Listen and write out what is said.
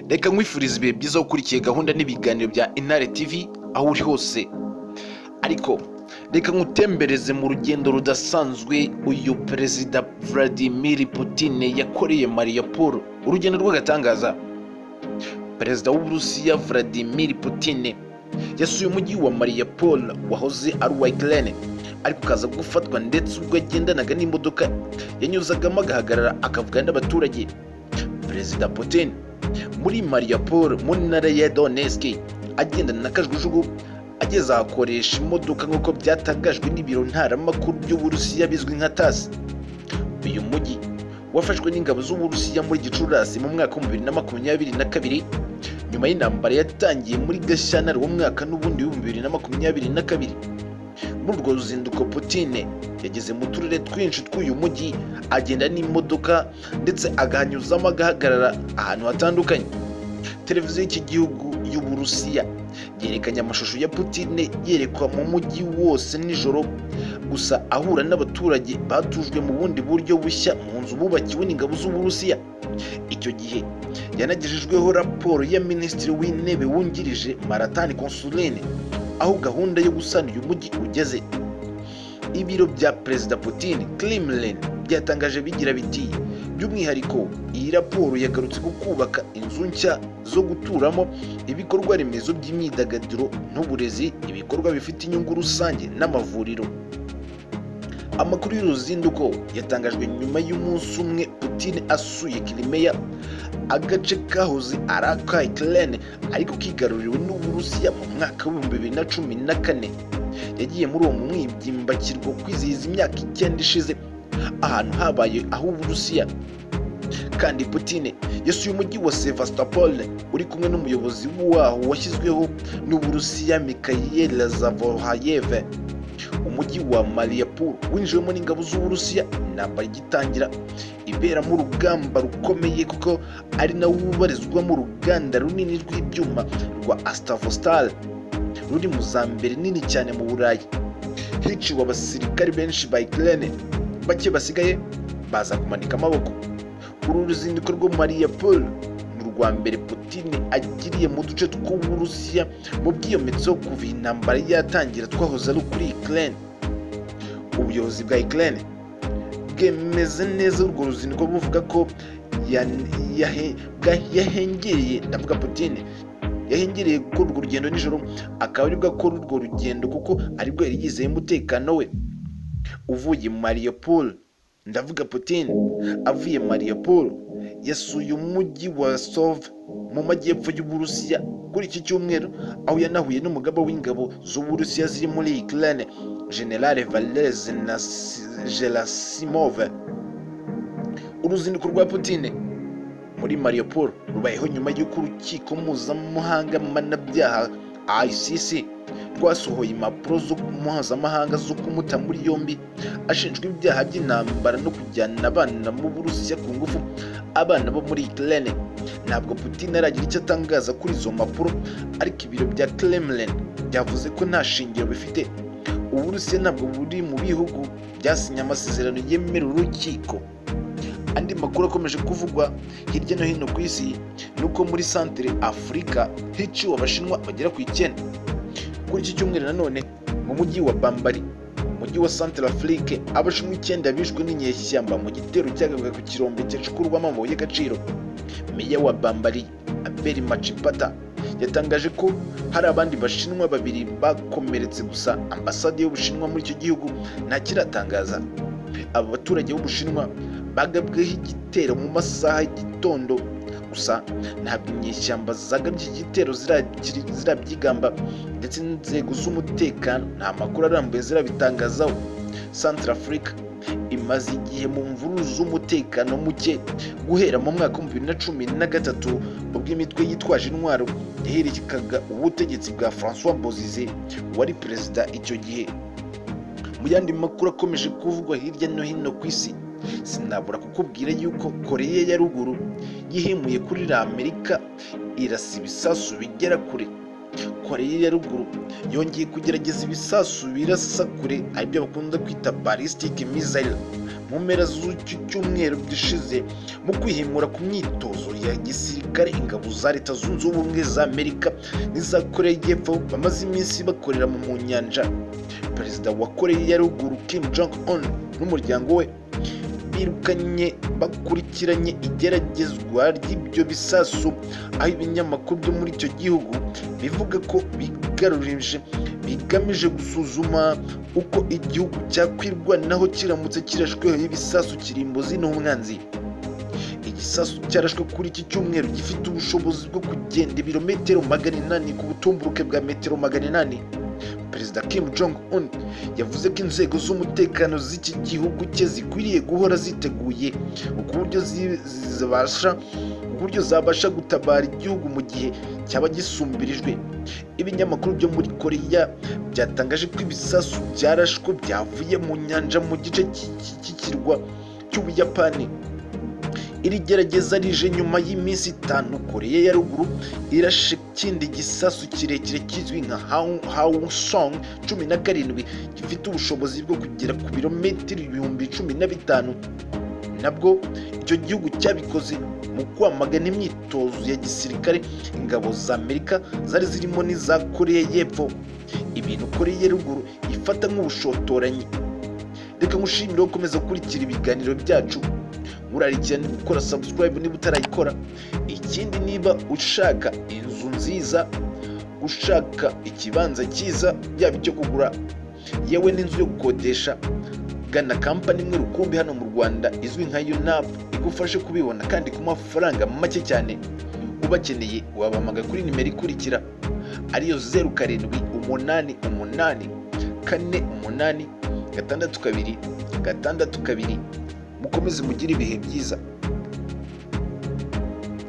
reka nkwifuriza ibihe byiza ukurikiye gahunda n'ibiganiro bya Intare TV aho uri hose. Ariko reka nkutembereze mu rugendo rudasanzwe uyu Perezida Vladimir Putin yakoreye Mariupol, urugendo rw'agatangaza. Perezida w'Uburusiya Vladimir Putin yasuye umujyi wa Mariupol wahoze ari uwa Ukraine, ariko kaza gufatwa ndetse ubwo yagendanaga n'imodoka yanyuzagamo agahagarara akavugana n'abaturage. Perezida Putin muri Mariupol mu ntara ya Donetsk agendana na kajugujugu ageze ahakoresha imodoka nk'uko byatangajwe n'ibiro ntaramakuru by'Uburusiya bizwi nka TASS. Uyu mujyi wafashwe n'ingabo z'Uburusiya muri Gicurasi mu mwaka wa 2022 nyuma y'intambara yatangiye muri Gashyantare mu mwaka n'ubundi wa 2022. Muri urwo ruzinduko Putin yageze mu turere twinshi tw'uyu mujyi agenda n'imodoka ndetse agahanyuzamo agahagarara ahantu hatandukanye. Televiziyo y'iki gihugu y'Uburusiya yerekanye amashusho ya Putin yerekwa mu mujyi wose nijoro, gusa ahura n'abaturage batujwe mu bundi buryo bushya mu nzu bubakiwe n'ingabo z'Uburusiya. Icyo gihe yanagejejweho raporo ya Minisitiri w'Intebe wungirije Maratani Konsuline aho gahunda yo gusana uyu mujyi ugeze. Ibiro bya Perezida Putin Kremlin byatangaje bigira biti by'umwihariko iyi raporo yagarutse ku kubaka inzu nshya zo guturamo, ibikorwa remezo by'imyidagaduro n'uburezi, ibikorwa bifite inyungu rusange n'amavuriro. Amakuru y'uruzinduko yatangajwe nyuma y'umunsi umwe Putin asuye Crimea, agace kahoze ari aka Ukraine ariko kigaruriwe n'Uburusiya mu mwaka wa 2014. Yagiye muri uwo mwibyimbakirwa kwizihiza imyaka 9 ishize ahantu habaye aho Uburusiya. Kandi Putin yasuye umujyi wa Sevastopol uri kumwe n'umuyobozi waho washyizweho n'Uburusiya Mikhail Zavorhayev. Umujyi wa Mariupol winjiwemo n'ingabo z'Uburusiya intambara igitangira, iberamo urugamba rukomeye kuko ari nawo ubarizwamo uruganda runini rw'ibyuma rwa Azovstal ruri mu za mbere nini cyane mu Burayi. Hiciwe abasirikari benshi ba Ukraine, bake basigaye baza kumanika amaboko. Uru ruzinduko rwo Mariupol ni urwa mbere Putin agiriye mu duce tw'Uburusiya mu bwiyometso kuva intambara yatangira twahoze ari kuri Ukraine. Ubuyobozi bwa Ukraine bwemeze neza urwo ruzinduko buvuga ko yahengereye, ndavuga Putin yahengereye gukora urwo rugendo nijoro, akaba aribwo akora urwo rugendo kuko aribwo yari yizeye umutekano we. Uvuye Mariupol, ndavuga Putin avuye Mariupol yasuye umujyi wa Sov mu majyepfo y'Uburusiya kuri iki cyumweru, aho yanahuye n'umugaba w'ingabo z'Uburusiya ziri muri Ukraine General Valeriy Gerasimov. Uruzinduko rwa Putin muri Mariupol rubayeho nyuma y'uko urukiko mpuzamahanga mpanabyaha ICC rwasohoye impapuro mpuzamahanga zo kumuta muri yombi ashinjwa ibyaha by'intambara no kujyana abana mu Burusiya ku ngufu, abana bo muri Ukraine. Ntabwo Putin aragira icyo atangaza kuri izo mpapuro, ariko ibiro bya Kremlin byavuze ko nta shingiro bifite. Uburusiya ntabwo buri mu bihugu byasinye amasezerano yemerera urukiko. Andi makuru akomeje kuvugwa hirya no hino ku isi nuko muri Centre Africa hiciwe abashinwa bagera ku 9. Kuri iki cyumweru nanone mu mujyi wa Bambari, umujyi wa Centre Afrique, abashinwa 9 bishwe n'inyeshyamba mu gitero cyagabwe ku kirombe cyacukurwamo amabuye y'agaciro. Meya wa Bambari Abel Machipata yatangaje ko hari abandi bashinwa 2 bakomeretse, gusa ambasade y'Ubushinwa muri icyo gihugu nta kiratangaza. Aba baturage b'Ubushinwa bagabweho igitero mu masaha y'igitondo, gusa ntabwo inyeshyamba zagabye iki gitero zirabyigamba ndetse n'inzego z'umutekano nta makuru arambuye zirabitangazaho. Centre Africa imaze igihe mu mvururu z'umutekano muke guhera mu mwaka wa 2013 ubwo imitwe yitwaje intwaro yaherekezaga ubutegetsi bwa François Bozize wari perezida icyo gihe. Mu yandi makuru akomeje kuvugwa hirya no hino ku isi, sinabura kukubwira yuko Koreya ya Ruguru yihimuye kuri Amerika irasa ibisasu bigera kure. Koreya ya Ruguru yongeye kugerageza ibisasu birasa kure, aribyo bakunda kwita ballistic missile mu mpera z'iki cyumweru gishize mu kwihimura ku myitozo ya gisirikare ingabo za Leta Zunze Ubumwe za Amerika n'iza Koreya y'Epfo bamaze iminsi bakorera mu nyanja. Perezida wa Koreya ya Ruguru Kim Jong-un n'umuryango we bakurikiranye igeragezwa ry'ibyo bisasu, aho ibinyamakuru byo muri icyo gihugu bivuga ko bigamije gusuzuma uko igihugu cyakwirwanaho kiramutse kirashweho ibisasu kirimbuzi n'umwanzi. Igisasu cyarashwe kuri iki cyumweru gifite ubushobozi bwo kugenda ibirometero 800 ku butumburuke bwa metero 800. Perezida Kim Jong-un yavuze ko inzego z'umutekano z'iki gihugu cye zikwiriye guhora ziteguye ku buryo zabasha gutabara igihugu mu gihe cyaba gisumbirijwe. Ibinyamakuru byo muri Koreya byatangaje ko ibisasu byarashwe byavuye mu nyanja mu gice cy'ikirwa cy'Ubuyapani. Iri gerageza rije nyuma y'iminsi 5 Koreya ya Ruguru irashe ikindi gisasu kirekire kizwi nka Hwasong 17 gifite ubushobozi bwo kugera ku birometero 15,000. Nabwo icyo gihugu cyabikoze mu kwamagana imyitozo ya gisirikare ingabo za Amerika zari zirimo n'iza Koreya y'Epfo, ibintu Koreya ya Ruguru ifata nk'ubushotoranyi. Reka ngushimire gukomeza gukurikira ibiganiro byacu, urarikira ni gukora subscribe niba utarayikora. Ikindi, niba ushaka inzu nziza, ushaka ikibanza cyiza, yaba icyo kugura yewe n'inzu yo gukodesha, gana kampani imwe rukumbi hano mu Rwanda izwi nka UNAP igufashe kubibona kandi ku mafaranga make cyane. Ubakeneye wabahamagara kuri nimero ikurikira ariyo 0788488622. Mukomeze mugire ibihe byiza.